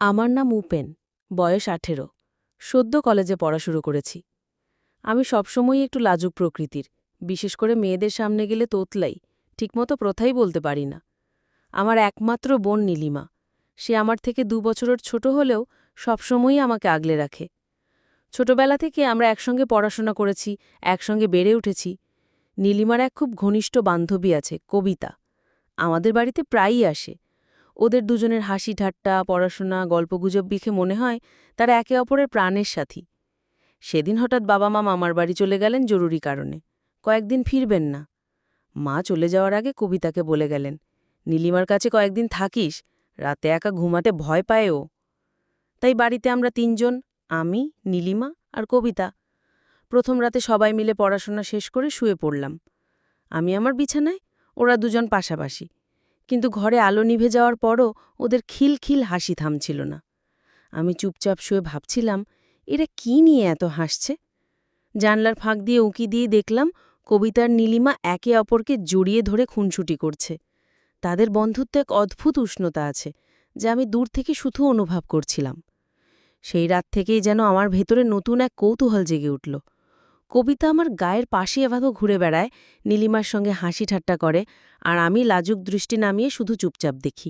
আমার নাম উপেন, বয়স ১৮। সদ্য কলেজে পড়া শুরু করেছি। আমি সবসময়ই একটু লাজুক প্রকৃতির, বিশেষ করে মেয়েদের সামনে গেলে তোতলাই, ঠিকমতো কথাই বলতে পারি না। আমার একমাত্র বোন নীলিমা। সে আমার থেকে ২ বছরের ছোট হলেও সবসময়ই আমাকে আগলে রাখে। ছোটবেলা থেকে আমরা একসঙ্গে পড়াশোনা করেছি, একসঙ্গে বেড়ে উঠেছি। নীলিমার এক খুব ঘনিষ্ঠ বান্ধবী আছে, কবিতা। আমাদের বাড়িতে প্রায়ই আসে। ওদের দুজনের হাসি ঠাট্টা, পড়াশোনা, গল্পগুজব দেখে মনে হয় তারা একে অপরের প্রাণের সাথী। সেদিন হঠাৎ বাবা মা মামার বাড়ি চলে গেলেন জরুরি কারণে। কয়েকদিন ফিরবেন না। মা চলে যাওয়ার আগে কবিতাকে বলে গেলেন, নীলিমার কাছে কয়েকদিন থাকিস, রাতে একা ঘুমাতে ভয় পায় ও। তাই বাড়িতে আমরা ৩ জন, আমি, নীলিমা আর কবিতা। প্রথম রাতে সবাই মিলে পড়াশোনা শেষ করে শুয়ে পড়লাম। আমি আমার বিছানায়, ওরা দুজন পাশাপাশি। কিন্তু ঘরে আলো নিভে যাওয়ার পরও ওদের খিলখিল হাসি থামছিল না। আমি চুপচাপ শুয়ে ভাবছিলাম, এরা কি নিয়ে এত হাসছে। জানলার ফাঁক দিয়ে উঁকি দিয়ে দেখলাম কবিতার নীলিমা একে অপরকে জড়িয়ে ধরে খুনসুটি করছে। তাদের বন্ধুত্বে এক অদ্ভুত উষ্ণতা আছে, যা আমি দূর থেকে শুধু অনুভব করছিলাম। সেই রাত থেকেই যেন আমার ভেতরে নতুন এক কৌতূহল জেগে উঠল। কবিতা আমার গায়ের পাশে এভাবে ঘুরে বেড়ায়, নীলিমার সঙ্গে হাসি ঠাট্টা করে, আর আমি লাজুক দৃষ্টি নামিয়ে শুধু চুপচাপ দেখি।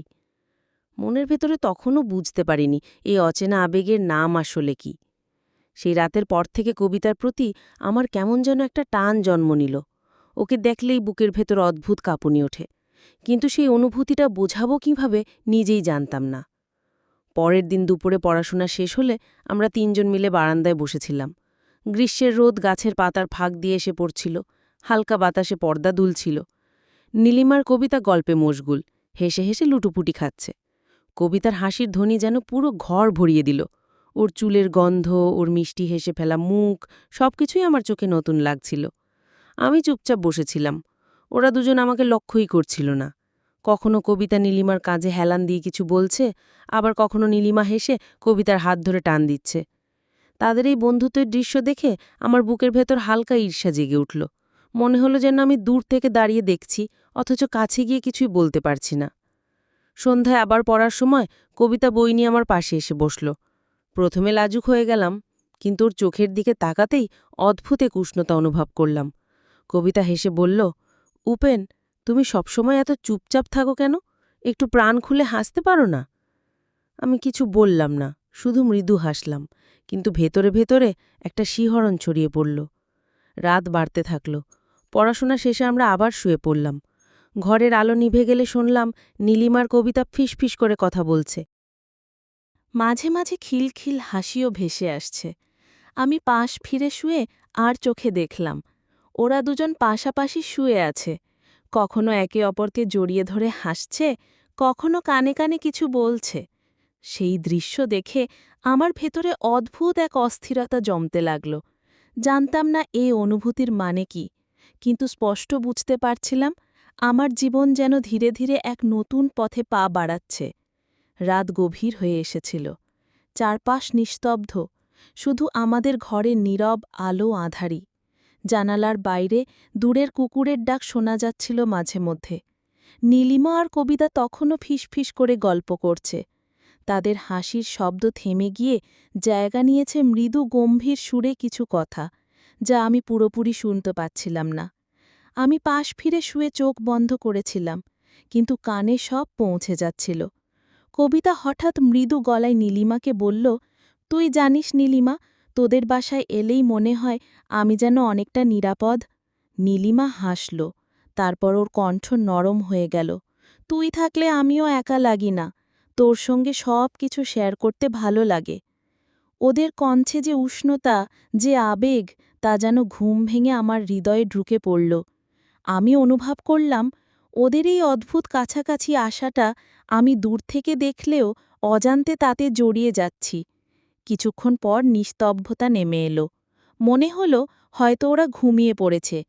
মনের ভেতরে তখনও বুঝতে পারিনি এই অচেনা আবেগের নাম আসলে কি। সেই রাতের পর থেকে কবিতার প্রতি আমার কেমন যেন একটা টান জন্ম নিল। ওকে দেখলেই বুকের ভেতর অদ্ভুত কাঁপুনি ওঠে, কিন্তু সেই অনুভূতিটা বোঝাবো কিভাবে নিজেই জানতাম না। পরের দিন দুপুরে পড়াশোনা শেষ হলে আমরা ৩ জন মিলে বারান্দায় বসেছিলাম। গ্রীষ্মের রোদ গাছের পাতার ফাঁক দিয়ে এসে পড়ছিল, হালকা বাতাসে পর্দা দুলছিল। নীলিমার কবিতা গল্পে মশগুল, হেসে হেসে লুটুপুটি খাচ্ছে। কবিতার হাসির ধ্বনি যেন পুরো ঘর ভরিয়ে দিল। ওর চুলের গন্ধ, ওর মিষ্টি হেসে ফেলা মুখ, সবকিছুই আমার চোখে নতুন লাগছিল। আমি চুপচাপ বসেছিলাম। ওরা দুজন আমাকে লক্ষ্যই করছিল না। কখনো কবিতা নীলিমার কাঁধে হেলান দিয়ে কিছু বলছে, আবার কখনো নীলিমা হেসে কবিতার হাত ধরে টান দিচ্ছে। তাদের এই বন্ধুত্বের দৃশ্য দেখে আমার বুকের ভেতর হালকা ঈর্ষা জেগে উঠল। মনে হলো যেন আমি দূর থেকে দাঁড়িয়ে দেখছি, অথচ কাছে গিয়ে কিছুই বলতে পারছি না। সন্ধ্যায় আবার পড়ার সময় কবিতা বই নিয়ে আমার পাশে এসে বসল। প্রথমে লাজুক হয়ে গেলাম, কিন্তু ওর চোখের দিকে তাকাতেই অদ্ভুত এক উষ্ণতা অনুভব করলাম। কবিতা হেসে বলল, উপেন, তুমি সবসময় এত চুপচাপ থাকো কেন? একটু প্রাণ খুলে হাসতে পারো না? আমি কিছু বললাম না, শুধু মৃদু হাসলাম, কিন্তু ভেতরে ভেতরে একটা শিহরণ ছড়িয়ে পড়ল। রাত বাড়তে থাকল। পড়াশোনা শেষে আমরা আবার শুয়ে পড়লাম। ঘরের আলো নিভে গেলে শুনলাম নীলিমার কবিতা ফিসফিস করে কথা বলছে। মাঝে মাঝে খিলখিল হাসিও ভেসে আসছে। আমি পাশ ফিরে শুয়ে আর চোখে দেখলাম ওরা দুজন পাশাপাশি শুয়ে আছে, কখনো একে অপরকে জড়িয়ে ধরে হাসছে, কখনো কানে কানে কিছু বলছে। সেই দৃশ্য দেখে আমার ভেতরে অদ্ভুত এক অস্থিরতা জমতে লাগল। জানতাম না এই অনুভূতির মানে কি, কিন্তু স্পষ্ট বুঝতে পারছিলাম আমার জীবন যেন ধীরে ধীরে এক নতুন পথে পা বাড়াচ্ছে। রাত গভীর হয়ে এসেছিল। চারপাশ নিস্তব্ধ, শুধু আমাদের ঘরের নীরব আলো আঁধারি। জানালার বাইরে দূরের কুকুরের ডাক শোনা যাচ্ছিল মাঝে মধ্যে। নীলিমা আর কবিতা তখনও ফিসফিস করে গল্প করছে। তাদের হাসির শব্দ থেমে গিয়ে জায়গা নিয়েছে মৃদু গম্ভীর সুরে কিছু কথা, যা আমি পুরোপুরি শুনতে পাচ্ছিলাম না। আমি পাশ ফিরে শুয়ে চোখ বন্ধ করেছিলাম, কিন্তু কানে সব পৌঁছে যাচ্ছিল। কবিতা হঠাৎ মৃদু গলায় নীলিমাকে বলল, তুই জানিস নীলিমা, তোদের বাসায় এলেই মনে হয় আমি যেন অনেকটা নিরাপদ। নীলিমা হাসল, তারপর ওর কণ্ঠ নরম হয়ে গেল। তুই থাকলে আমিও একা লাগি না, তোর সঙ্গে সব কিছু শেয়ার করতে ভালো লাগে। ওদের কণ্ঠে যে উষ্ণতা, যে আবেগ, তা যেন ঘুম ভেঙে আমার হৃদয়ে ঢুকে পড়ল। আমি অনুভব করলাম ওদের এই অদ্ভুত কাছাকাছি আসাটা আমি দূর থেকে দেখলেও অজান্তে তাতে জড়িয়ে যাচ্ছি। কিছুক্ষণ পর নিস্তব্ধতা নেমে এলো। মনে হলো হয়তো ওরা ঘুমিয়ে পড়েছে।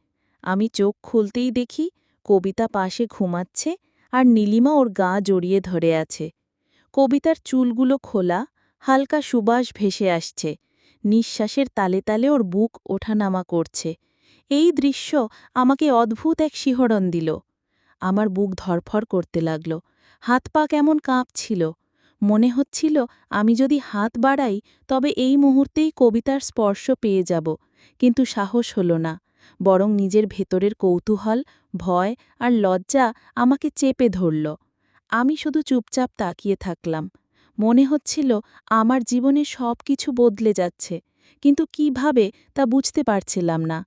আমি চোখ খুলতেই দেখি কবিতা পাশে ঘুমাচ্ছে, আর নীলিমা ওর গা জড়িয়ে ধরে আছে। কবিতার চুলগুলো খোলা, হালকা সুবাস ভেসে আসছে। নিঃশ্বাসের তালে তালে ওর বুক ওঠানামা করছে। এই দৃশ্য আমাকে অদ্ভুত এক শিহরণ দিল। আমার বুক ধরফর করতে লাগল, হাত পা কেমন কাঁপছিল। মনে হচ্ছিল আমি যদি হাত বাড়াই তবে এই মুহূর্তেই কবিতার স্পর্শ পেয়ে যাব, কিন্তু সাহস হলো না, বরং নিজের ভেতরের কৌতূহল, ভয় আর লজ্জা আমাকে চেপে ধরল। আমি শুধু চুপচাপ তাকিয়ে থাকলাম। মনে হচ্ছিল আমার জীবনে সব কিছু বদলে যাচ্ছে, কিন্তু কিভাবে তা বুঝতে পারছিলাম না।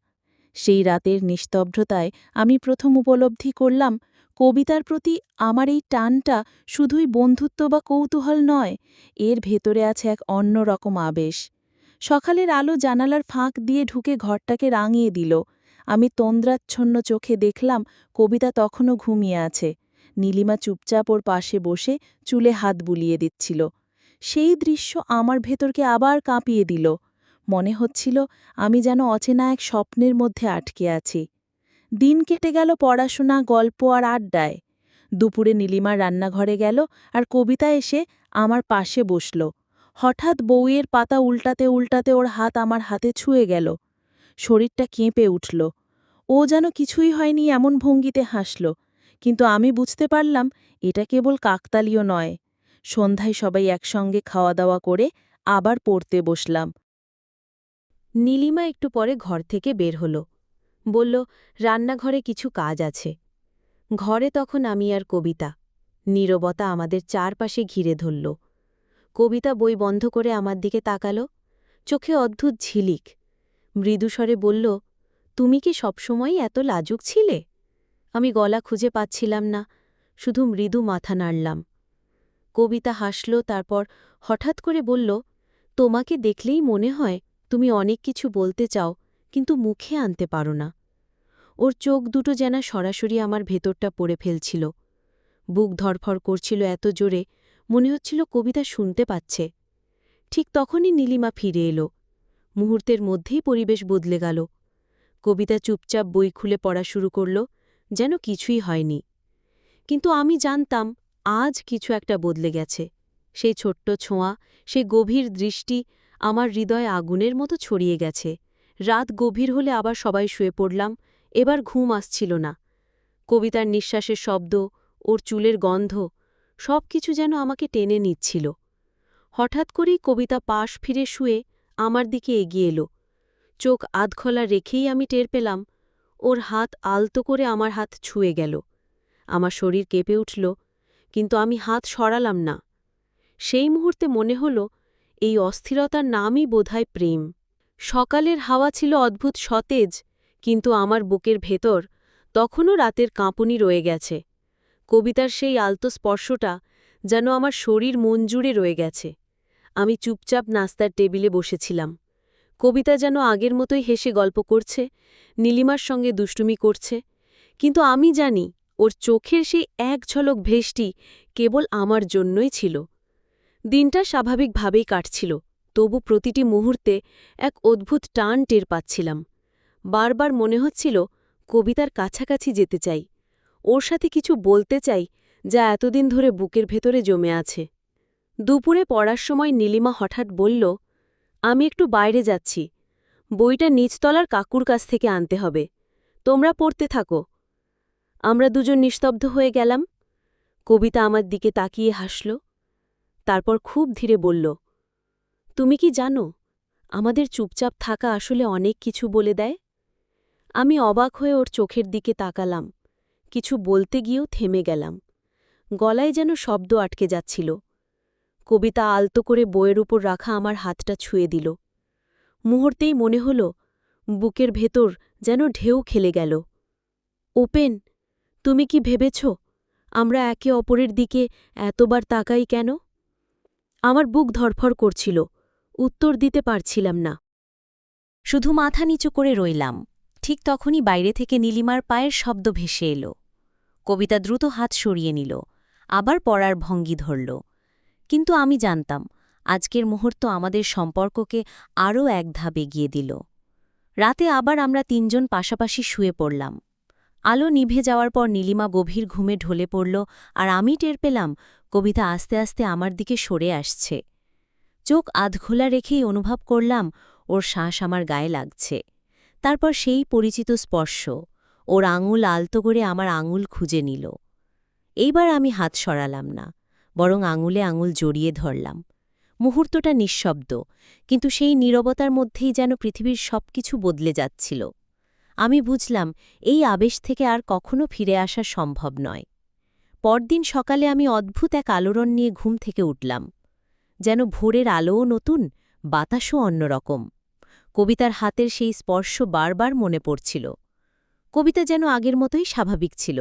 সেই রাতের নিস্তব্ধতায় আমি প্রথম উপলব্ধি করলাম, কবিতার প্রতি আমার এই টানটা শুধুই বন্ধুত্ব বা কৌতূহল নয়, এর ভেতরে আছে এক অন্যরকম আবেশ। সকালের আলো জানালার ফাঁক দিয়ে ঢুকে ঘরটাকে রাঙিয়ে দিল। আমি তন্দ্রাচ্ছন্ন চোখে দেখলাম কবিতা তখনও ঘুমিয়ে আছে। নীলিমা চুপচাপ ওর পাশে বসে চুলে হাত বুলিয়ে দিচ্ছিল। সেই দৃশ্য আমার ভেতরকে আবার কাঁপিয়ে দিল। মনে হচ্ছিল আমি যেন অচেনা এক স্বপ্নের মধ্যে আটকে আছি। দিন কেটে গেল পড়াশোনা, গল্প আর আড্ডায়। দুপুরে নীলিমা রান্নাঘরে গেল আর কবিতা এসে আমার পাশে বসল। হঠাৎ বইয়ের পাতা উল্টাতে উল্টাতে ওর হাত আমার হাতে ছুঁয়ে গেল। শরীরটা কেঁপে উঠল। ও যেন কিছুই হয়নি এমন ভঙ্গিতে হাসল, কিন্তু আমি বুঝতে পারলাম এটা কেবল কাকতালীয় নয়। সন্ধ্যায় সবাই একসঙ্গে খাওয়া দাওয়া করে আবার পড়তে বসলাম। নীলিমা একটু পরে ঘর থেকে বের হল। বলল, রান্নাঘরে কিছু কাজ আছে। ঘরে তখন আমি আর কবিতা। নীরবতা আমাদের চারপাশে ঘিরে ধরল। কবিতা বই বন্ধ করে আমার দিকে তাকাল, চোখে অদ্ভুত ঝিলিক। মৃদুস্বরে বলল, তুমি কি সবসময়ই এত লাজুক ছিলে? আমি গলা খুঁজে পাচ্ছিলাম না, শুধু মৃদু মাথা নাড়লাম। কবিতা হাসল, তারপর হঠাৎ করে বলল, তোমাকে দেখলেই মনে হয় তুমি অনেক কিছু বলতে চাও, কিন্তু মুখে আনতে পারো না। ওর চোখ দুটো যেন সরাসরি আমার ভেতরটা পড়ে ফেলছিল। বুক ধরফর করছিল এত জোরে, মনে হচ্ছিল কবিতা শুনতে পাচ্ছে। ঠিক তখনই নীলিমা ফিরে এলো। মুহূর্তের মধ্যেই পরিবেশ বদলে গেল। কবিতা চুপচাপ বই খুলে পড়া শুরু করল, যেন কিছুই হয়নি। কিন্তু আমি জানতাম আজ কিছু একটা বদলে গেছে। সেই ছোট্ট ছোঁয়া, সেই গভীর দৃষ্টি আমার হৃদয়ে আগুনের মতো ছড়িয়ে গেছে। রাত গভীর হলে আবার সবাই শুয়ে পড়লাম। এবার ঘুম আসছিল না। কবিতার নিঃশ্বাসের শব্দ, ওর চুলের গন্ধ, সব কিছু যেন আমাকে টেনে নিচ্ছিল। হঠাৎ করেই কবিতা পাশ ফিরে শুয়ে আমার দিকে এগিয়ে এলো। চোখ আধখোলা রেখেই আমি টের পেলাম ওর হাত আলতো করে আমার হাত ছুঁয়ে গেল। আমার শরীর কেঁপে উঠল, কিন্তু আমি হাত সরালাম না। সেই মুহূর্তে মনে হল এই অস্থিরতার নামই বোধহয় প্রেম। সকালের হাওয়া ছিল অদ্ভুত সতেজ, কিন্তু আমার বুকের ভেতর তখনও রাতের কাঁপুনি রয়ে গেছে। কবিতার সেই আলতো স্পর্শটা যেন আমার শরীর মন জুড়ে রয়ে গেছে। আমি চুপচাপ নাস্তার টেবিলে বসেছিলাম। কবিতা যেন আগের মতোই হেসে গল্প করছে, নীলিমার সঙ্গে দুষ্টুমি করছে, কিন্তু আমি জানি ওর চোখের সেই এক ঝলক ভেষ্টি কেবল আমার জন্যই ছিল। দিনটা স্বাভাবিকভাবেই কাটছিল, তবু প্রতিটি মুহূর্তে এক অদ্ভুত টান টের পাচ্ছিলাম। বারবার মনে হচ্ছিল কবিতার কাছাকাছি যেতে চাই, ওর সাথে কিছু বলতে চাই যা এতদিন ধরে বুকের ভেতরে জমে আছে। দুপুরে পড়ার সময় নীলিমা হঠাৎ বলল, আমি একটু বাইরে যাচ্ছি, বইটা নিচতলার কাকুর কাছ থেকে আনতে হবে, তোমরা পড়তে থাকো। আমরা দুজন নিস্তব্ধ হয়ে গেলাম। কবিতা আমার দিকে তাকিয়ে হাসল, তারপর খুব ধীরে বলল, তুমি কি জানো, আমাদের চুপচাপ থাকা আসলে অনেক কিছু বলে দেয়। আমি অবাক হয়ে ওর চোখের দিকে তাকালাম, কিছু বলতে গিয়েও থেমে গেলাম। গলায় যেন শব্দ আটকে যাচ্ছিল। কবিতা আলতো করে বইয়ের উপর রাখা আমার হাতটা ছুঁয়ে দিল। মুহূর্তেই মনে হল বুকের ভেতর যেন ঢেউ খেলে গেল। ওপেন, তুমি কি ভেবেছ আমরা একে অপরের দিকে এতবার তাকাই কেন? আমার বুক ধরফর করছিল, উত্তর দিতে পারছিলাম না। শুধু মাথা নিচু করে রইলাম। ঠিক তখনই বাইরে থেকে নীলিমার পায়ের শব্দ ভেসে এলো। কবিতা দ্রুত হাত সরিয়ে নিল, আবার পড়ার ভঙ্গি ধরল। কিন্তু আমি জানতাম আজকের মুহূর্ত আমাদের সম্পর্ককে আরও এক ধাপ এগিয়ে দিল। রাতে আবার আমরা তিনজন পাশাপাশি শুয়ে পড়লাম। আলো নিভে যাওয়ার পর নীলিমা গভীর ঘুমে ঢলে পড়ল, আর আমি টের পেলাম কবিতা আস্তে আস্তে আমার দিকে সরে আসছে। চোখ আধখোলা রেখেই অনুভব করলাম ওর শ্বাস আমার গায়ে লাগছে। তারপর সেই পরিচিত স্পর্শ, ওর আঙুল আলতো করে আমার আঙুল খুঁজে নিল। এইবার আমি হাত সরালাম না, বরং আঙুলে আঙুল জড়িয়ে ধরলাম। মুহূর্তটা নিঃশব্দ, কিন্তু সেই নীরবতার মধ্যেই যেন পৃথিবীর সবকিছু বদলে যাচ্ছিল। আমি বুঝলাম এই আবেশ থেকে আর কখনো ফিরে আসা সম্ভব নয়। পরদিন সকালে আমি অদ্ভুত এক আলোড়ন নিয়ে ঘুম থেকে উঠলাম। যেন ভোরের আলোও নতুন, বাতাসও অন্যরকম। কবিতার হাতের সেই স্পর্শ বারবার মনে পড়ছিল। কবিতা যেন আগের মতোই স্বাভাবিক ছিল,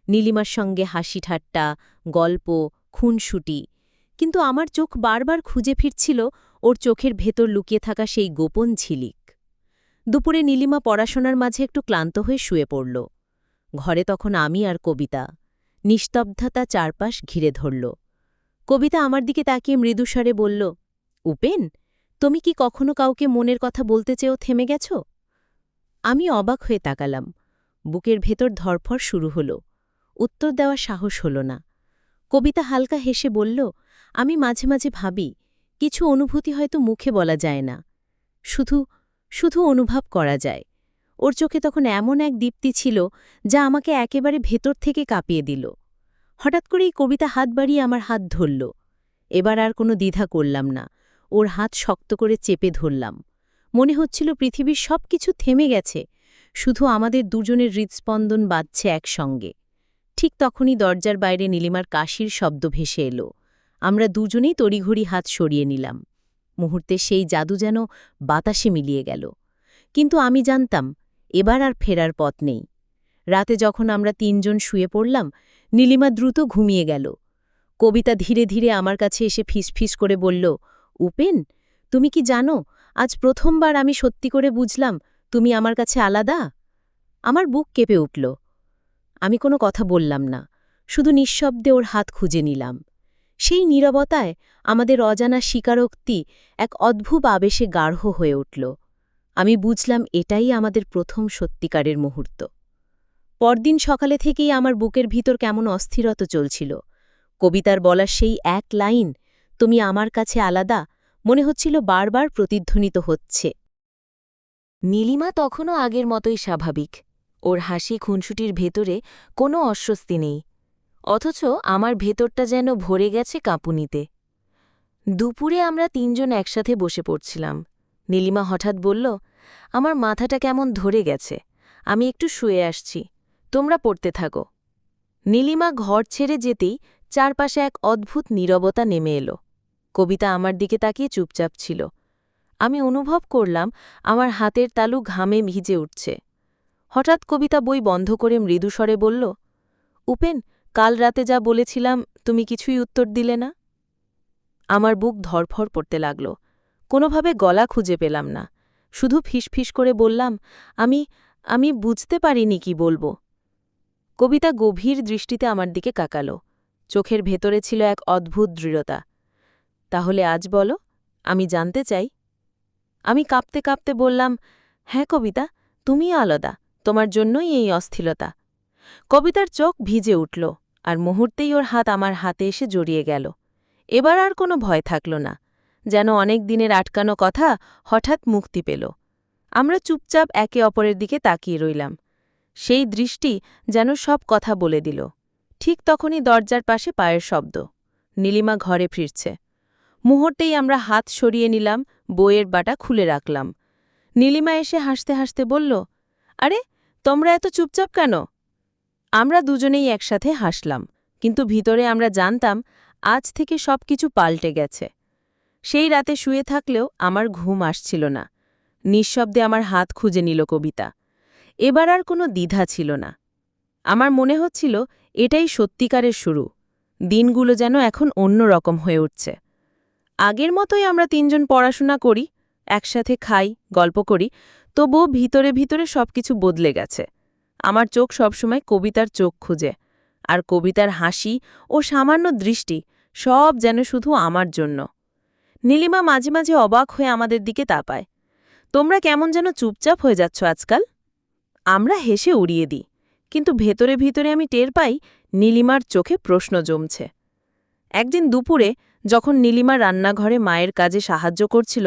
নীলিমার সঙ্গে হাসি ঠাট্টা, গল্প, খুনসুটি। কিন্তু আমার চোখ বারবার খুঁজে ফিরছিল ওর চোখের ভেতর লুকিয়ে থাকা সেই গোপন ঝিলিক। দুপুরে নীলিমা পড়াশোনার মাঝে একটু ক্লান্ত হয়ে শুয়ে পড়ল। ঘরে তখন আমি আর কবিতা। নিস্তব্ধতা চারপাশ ঘিরে ধরল। কবিতা আমার দিকে তাকিয়ে মৃদুস্বরে বলল, উপেন, তুমি কি কখনো কাউকে মনের কথা বলতে চেয়েও থেমে গেছ? আমি অবাক হয়ে তাকালাম। বুকের ভেতর ধরফর শুরু হল। উত্তর দেওয়ার সাহস হল না। কবিতা হালকা হেসে বলল, আমি মাঝে মাঝে ভাবি, কিছু অনুভূতি হয়তো মুখে বলা যায় না, শুধু শুধু অনুভব করা যায়। ওর চোখে তখন এমন এক দীপ্তি ছিল যা আমাকে একেবারে ভেতর থেকে কাঁপিয়ে দিল। হঠাৎ করেই কবিতা হাত বাড়িয়ে আমার হাত ধরল। এবার আর কোনো দ্বিধা করলাম না, ওর হাত শক্ত করে চেপে ধরলাম। মনে হচ্ছিল পৃথিবীর সব কিছু থেমে গেছে, শুধু আমাদের দুজনের হৃৎস্পন্দন বাজছে একসঙ্গে। ঠিক তখনই দরজার বাইরে নীলিমার কাশির শব্দ ভেসে এলো। আমরা দুজনেই তড়িঘড়ি হাত সরিয়ে নিলাম। মুহূর্তে সেই জাদু যেন বাতাসে মিলিয়ে গেল। কিন্তু আমি জানতাম, এবার আর ফেরার পথ নেই। রাতে যখন আমরা তিনজন শুয়ে পড়লাম, নীলিমা দ্রুত ঘুমিয়ে গেল। কবিতা ধীরে ধীরে আমার কাছে এসে ফিসফিস করে বলল, উপেন, তুমি কি জানো, আজ প্রথমবার আমি সত্যি করে বুঝলাম তুমি আমার কাছে আলাদা। আমার বুক কেঁপে উঠল। আমি কোনো কথা বললাম না, শুধু নিঃশব্দে ওর হাত খুঁজে নিলাম। সেই নীরবতায় আমাদের অজানা স্বীকারোক্তি এক অদ্ভুত আবেশে গাঢ় হয়ে উঠল। আমি বুঝলাম এটাই আমাদের প্রথম সত্যিকারের মুহূর্ত। পরদিন সকালে থেকেই আমার বুকের ভিতর কেমন অস্থিরতা চলছিল। কবিতার বলা সেই এক লাইন, তুমি আমার কাছে আলাদা, মনে হচ্ছিল বারবার প্রতিধ্বনিত হচ্ছে। নীলিমা তখনও আগের মতোই স্বাভাবিক। ওর হাসি খুনসুটির ভেতরে কোনো অস্বস্তি নেই, অথচ আমার ভেতরটা যেন ভরে গেছে কাঁপুনিতে। দুপুরে আমরা তিনজন একসাথে বসে পড়ছিলাম। নীলিমা হঠাৎ বলল, আমার মাথাটা কেমন ধরে গেছে, আমি একটু শুয়ে আসছি, তোমরা পড়তে থাকো। নীলিমা ঘর ছেড়ে যেতেই চারপাশে এক অদ্ভুত নীরবতা নেমে এলো। কবিতা আমার দিকে তাকিয়ে চুপচাপ ছিল। আমি অনুভব করলাম আমার হাতের তালু ঘামে ভিজে উঠছে। হঠাৎ কবিতা বই বন্ধ করে মৃদুস্বরে বলল, উপেন, কাল রাতে যা বলেছিলাম তুমি কিছুই উত্তর দিলে না। আমার বুক ধরফর পড়তে লাগল। কোনোভাবে গলা খুঁজে পেলাম না, শুধু ফিসফিস করে বললাম, আমি আমি বুঝতে পারিনি কি বলবো। কবিতা গভীর দৃষ্টিতে আমার দিকে কাকালো। চোখের ভেতরে ছিল এক অদ্ভুত দৃঢ়তা। তাহলে আজ বলো, আমি জানতে চাই। আমি কাঁপতে কাঁপতে বললাম, হ্যাঁ কবিতা, তুমিই আলাদা, তোমার জন্যই এই অস্থিরতা। কবিতার চোখ ভিজে উঠল, আর মুহূর্তেই ওর হাত আমার হাতে এসে জড়িয়ে গেল। এবার আর কোনো ভয় থাকল না, যেন অনেক দিনের আটকানো কথা হঠাৎ মুক্তি পেল। আমরা চুপচাপ একে অপরের দিকে তাকিয়ে রইলাম। সেই দৃষ্টি যেন সব কথা বলে দিল। ঠিক তখনই দরজার পাশে পায়ের শব্দ। নীলিমা ঘরে ফিরছে। মুহূর্তেই আমরা হাত সরিয়ে নিলাম, বইয়ের বাটা খুলে রাখলাম। নীলিমা এসে হাসতে হাসতে বলল, আরে, তোমরা এত চুপচাপ কেন? আমরা দুজনেই একসাথে হাসলাম, কিন্তু ভিতরে আমরা জানতাম আজ থেকে সব কিছু পাল্টে গেছে। সেই রাতে শুয়ে থাকলেও আমার ঘুম আসছিল না। নিঃশব্দে আমার হাত খুঁজে নিল কবিতা। এবার আর কোনো দ্বিধা ছিল না। আমার মনে হচ্ছিল এটাই সত্যিকারের শুরু। দিনগুলো যেন এখন অন্য রকম হয়ে উঠছে। আগের মতোই আমরা তিনজন পড়াশোনা করি, একসাথে খাই, গল্প করি, তবুও ভিতরে ভিতরে সবকিছু বদলে গেছে। আমার চোখ সবসময় কবিতার চোখ খুঁজে, আর কবিতার হাসি ও সামান্য দৃষ্টি সব যেন শুধু আমার জন্য। নীলিমা মাঝে মাঝে অবাক হয়ে আমাদের দিকে তাকায়, তোমরা কেমন যেন চুপচাপ হয়ে যাচ্ছ আজকাল। আমরা হেসে উড়িয়ে দিই, কিন্তু ভেতরে ভিতরে আমি টের পাই নীলিমার চোখে প্রশ্ন জমছে। একদিন দুপুরে যখন নীলিমা রান্নাঘরে মায়ের কাজে সাহায্য করছিল,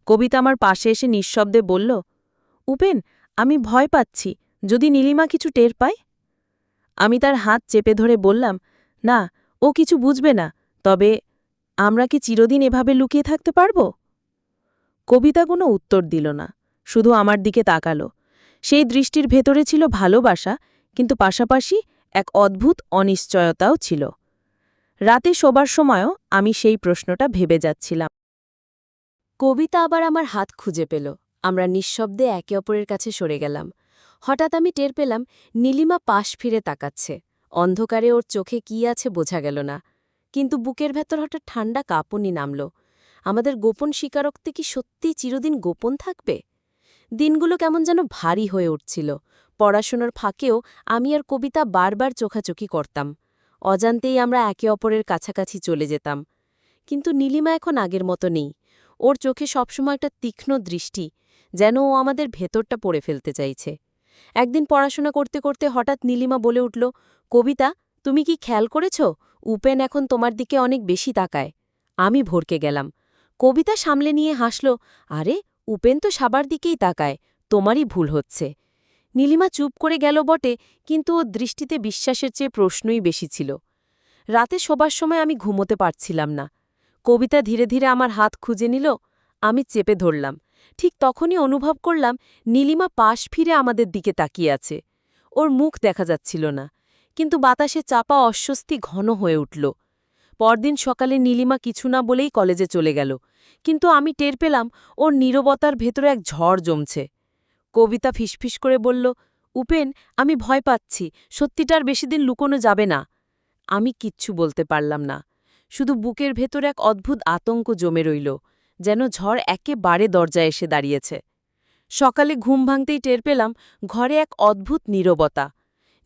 কবিতা আমার পাশে এসে নিঃশব্দে বলল, উপেন, আমি ভয় পাচ্ছি, যদি নীলিমা কিছু টের পায়। আমি তার হাত চেপে ধরে বললাম, না, ও কিছু বুঝবে না, তবে আমরা কি চিরদিন এভাবে লুকিয়ে থাকতে পারব? কবিতা কোনো উত্তর দিল না, শুধু আমার দিকে তাকালো। সেই দৃষ্টির ভেতরে ছিল ভালোবাসা, কিন্তু পাশাপাশি এক অদ্ভুত অনিশ্চয়তাও ছিল। রাতে শোবার সময়ও আমি সেই প্রশ্নটা ভেবে যাচ্ছিলাম। কবিতা আবার আমার হাত খুঁজে পেল। আমরা নিঃশব্দে একে অপরের কাছে সরে গেলাম। হঠাৎ আমি টের পেলাম নীলিমা পাশ ফিরে তাকাচ্ছে। অন্ধকারে ওর চোখে কি আছে বোঝা গেল না, কিন্তু বুকের ভেতর হঠাৎ ঠান্ডা কাঁপুনি নামল। আমাদের গোপন স্বীকারোক্তি কি সত্যিই চিরদিন গোপন থাকবে? দিনগুলো কেমন যেন ভারী হয়ে উঠছিল। পড়াশোনার ফাঁকেও আমি আর কবিতা বারবার চোখাচোখি করতাম। অজান্তেই আমরা একে অপরের কাছাকাছি চলে যেতাম। কিন্তু নীলিমা এখন আগের মতো নেই। ওর চোখে সবসময় একটা তীক্ষ্ণ দৃষ্টি, যেন ও আমাদের ভেতরটা পড়ে ফেলতে চাইছে। একদিন পড়াশোনা করতে করতে হঠাৎ নীলিমা বলে উঠল, কবিতা, তুমি কি খেয়াল করেছ উপেন এখন তোমার দিকে অনেক বেশি তাকায়? আমি ভরকে গেলাম। কবিতা সামলে নিয়ে হাসল, আরে উপেন তো সবার দিকেই তাকায়, তোমারই ভুল হচ্ছে। নীলিমা চুপ করে গেল বটে, কিন্তু ওর দৃষ্টিতে বিশ্বাসের চেয়ে প্রশ্নই বেশি ছিল। রাতে শোবার সময় আমি ঘুমোতে পারছিলাম না। কবিতা ধীরে ধীরে আমার হাত খুঁজে নিল। আমি চেপে ধরলাম। ঠিক তখনই অনুভব করলাম নীলিমা পাশ ফিরে আমাদের দিকে তাকিয়ে আছে। ওর মুখ দেখা যাচ্ছিল না, কিন্তু বাতাসে চাপা অস্বস্তি ঘন হয়ে উঠল। পরদিন সকালে নীলিমা কিছু না বলেই কলেজে চলে গেল, কিন্তু আমি টের পেলাম ওর নীরবতার ভেতরে এক ঝড় জমছে। কবিতা ফিসফিস করে বলল, উপেন, আমি ভয় পাচ্ছি, সত্যিটার বেশিদিন লুকোনো যাবে না। আমি কিচ্ছু বলতে পারলাম না, শুধু বুকের ভেতর এক অদ্ভুত আতঙ্ক জমে রইল, যেন ঝড় একেবারে দরজায় এসে দাঁড়িয়েছে। সকালে ঘুম ভাঙতেই টের পেলাম ঘরে এক অদ্ভুত নীরবতা।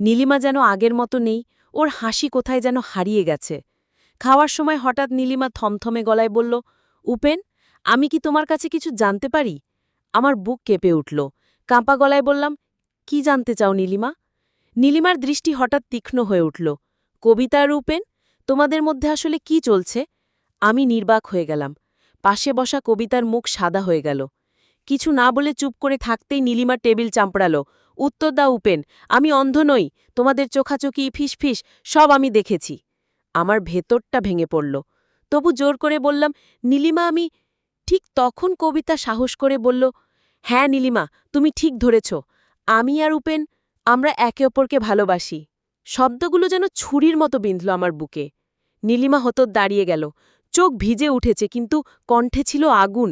নীলিমা যেন আগের মতো নেই, ওর হাসি কোথায় যেন হারিয়ে গেছে। খাওয়ার সময় হঠাৎ নীলিমা থমথমে গলায় বলল, উপেন, আমি কি তোমার কাছে কিছু জানতে পারি? আমার বুক কেঁপে উঠল। কাঁপা গলায় বললাম, কি জানতে চাও নীলিমা? নীলিমার দৃষ্টি হঠাৎ তীক্ষ্ণ হয়ে উঠল। কবিতা আর উপেন, তোমাদের মধ্যে আসলে কি চলছে? আমি নির্বাক হয়ে গেলাম। পাশে বসা কবিতার মুখ সাদা হয়ে গেল। কিছু না বলে চুপ করে থাকতেই নীলিমা টেবিল চাম্পড়াল, উত্তর দাও উপেন, আমি অন্ধ নই, তোমাদের চোখাচোখি ফিসফিস সব আমি দেখেছি। আমার ভেতরটা ভেঙে পড়ল। তবু জোর করে বললাম, নীলিমা আমি। ঠিক তখন কবিতা সাহস করে বলল, হ্যাঁ নীলিমা, তুমি ঠিক ধরেছ, আমি আর উপেন, আমরা একে অপরকে ভালোবাসি। শব্দগুলো যেন ছুরির মতো বিঁধল আমার বুকে। নীলিমা হতর দাঁড়িয়ে গেল, চোখ ভিজে উঠেছে, কিন্তু কণ্ঠে ছিল আগুন।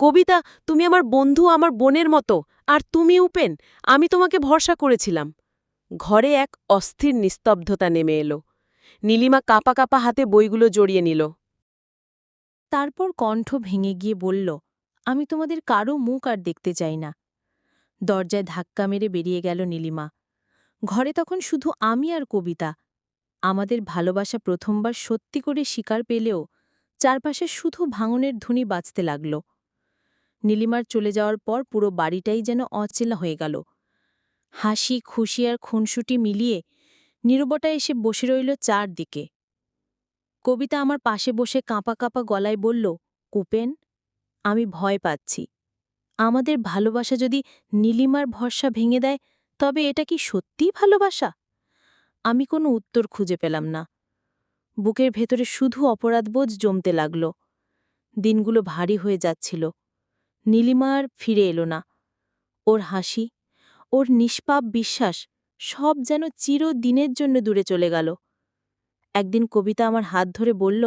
কবিতা, তুমি আমার বন্ধু, আমার বোনের মতো, আর তুমি উপেন, আমি তোমাকে ভরসা করেছিলাম। ঘরে এক অস্থির নিস্তব্ধতা নেমে এলো। নীলিমা কাঁপা কাঁপা হাতে বইগুলো জড়িয়ে নিল। তারপর কণ্ঠ ভেঙে গিয়ে বলল, আমি তোমাদের কারো মুখ আর দেখতে চাই না। দরজায় ধাক্কা মেরে বেরিয়ে গেল নীলিমা। ঘরে তখন শুধু আমি আর কবিতা। আমাদের ভালোবাসা প্রথমবার সত্যি করে স্বীকার পেলেও চারপাশে শুধু ভাঙনের ধ্বনি বাজতে লাগল। নীলিমার চলে যাওয়ার পর পুরো বাড়িটাই যেন অচেনা হয়ে গেল। হাসি, খুশি আর খুনসুটি মিলিয়ে নীরবতা এসে বসে রইল চারদিকে। কবিতা আমার পাশে বসে কাঁপা কাঁপা গলায় বলল, উপেন, আমি ভয় পাচ্ছি। আমাদের ভালোবাসা যদি নীলিমার ভরসা ভেঙে দেয়, তবে এটা কি সত্যিই ভালোবাসা? আমি কোনো উত্তর খুঁজে পেলাম না। বুকের ভেতরে শুধু অপরাধবোধ জমতে লাগল। দিনগুলো ভারী হয়ে যাচ্ছিল। নীলিমা আর ফিরে এলো না। ওর হাসি, ওর নিষ্পাপ বিশ্বাস সব যেন চিরদিনের জন্য দূরে চলে গেল। একদিন কবিতা আমার হাত ধরে বলল,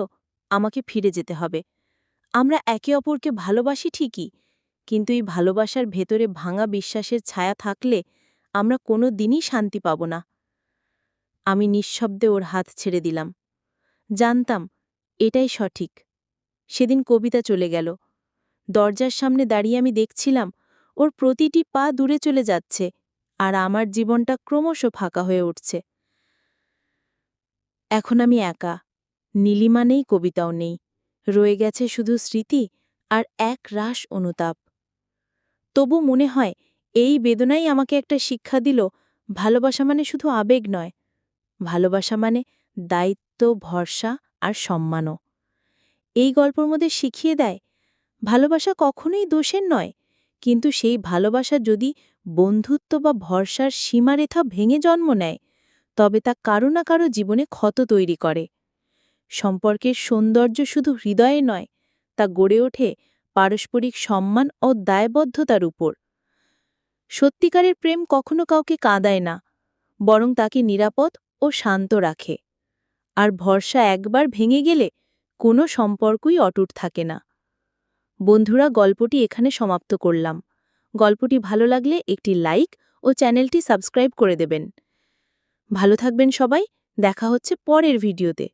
আমাকে ফিরে যেতে হবে। আমরা একে অপরকে ভালোবাসি ঠিকই, কিন্তু এই ভালোবাসার ভেতরে ভাঙা বিশ্বাসের ছায়া থাকলে আমরা কোনো দিনই শান্তি পাব না। আমি নিঃশব্দে ওর হাত ছেড়ে দিলাম। জানতাম এটাই সঠিক। সেদিন কবিতা চলে গেল। দরজার সামনে দাঁড়িয়ে আমি দেখছিলাম ওর প্রতিটি পা দূরে চলে যাচ্ছে, আর আমার জীবনটা ক্রমশ ফাঁকা হয়ে উঠছে। এখন আমি একা। নীলিমা নেই, কবিতাও নেই। রয়ে গেছে শুধু স্মৃতি আর এক রাশ অনুতাপ। তবু মনে হয় এই বেদনাই আমাকে একটা শিক্ষা দিল, ভালোবাসা মানে শুধু আবেগ নয়, ভালোবাসা মানে দায়িত্ব, ভরসা আর সম্মানও। এই গল্পের মধ্যে শিখিয়ে দেয়, ভালোবাসা কখনোই দোষের নয়, কিন্তু সেই ভালোবাসা যদি বন্ধুত্ব বা ভরসার সীমারেখা ভেঙে জন্ম নেয়, তবে তা কারো না কারো জীবনে ক্ষত তৈরি করে। সম্পর্কের সৌন্দর্য শুধু হৃদয়ে নয়, তা গড়ে ওঠে পারস্পরিক সম্মান ও দায়বদ্ধতার উপর। সত্যিকারের প্রেম কখনো কাউকে কাঁদায় না, বরং তাকে নিরাপদ ও শান্ত রাখে। আর ভরসা একবার ভেঙে গেলে কোনো সম্পর্কই অটুট থাকে না। বন্ধুরা, গল্পটি এখানে সমাপ্ত করলাম। গল্পটি ভালো লাগলে একটি লাইক ও চ্যানেলটি সাবস্ক্রাইব করে দেবেন। ভালো থাকবেন সবাই, দেখা হচ্ছে পরের ভিডিওতে।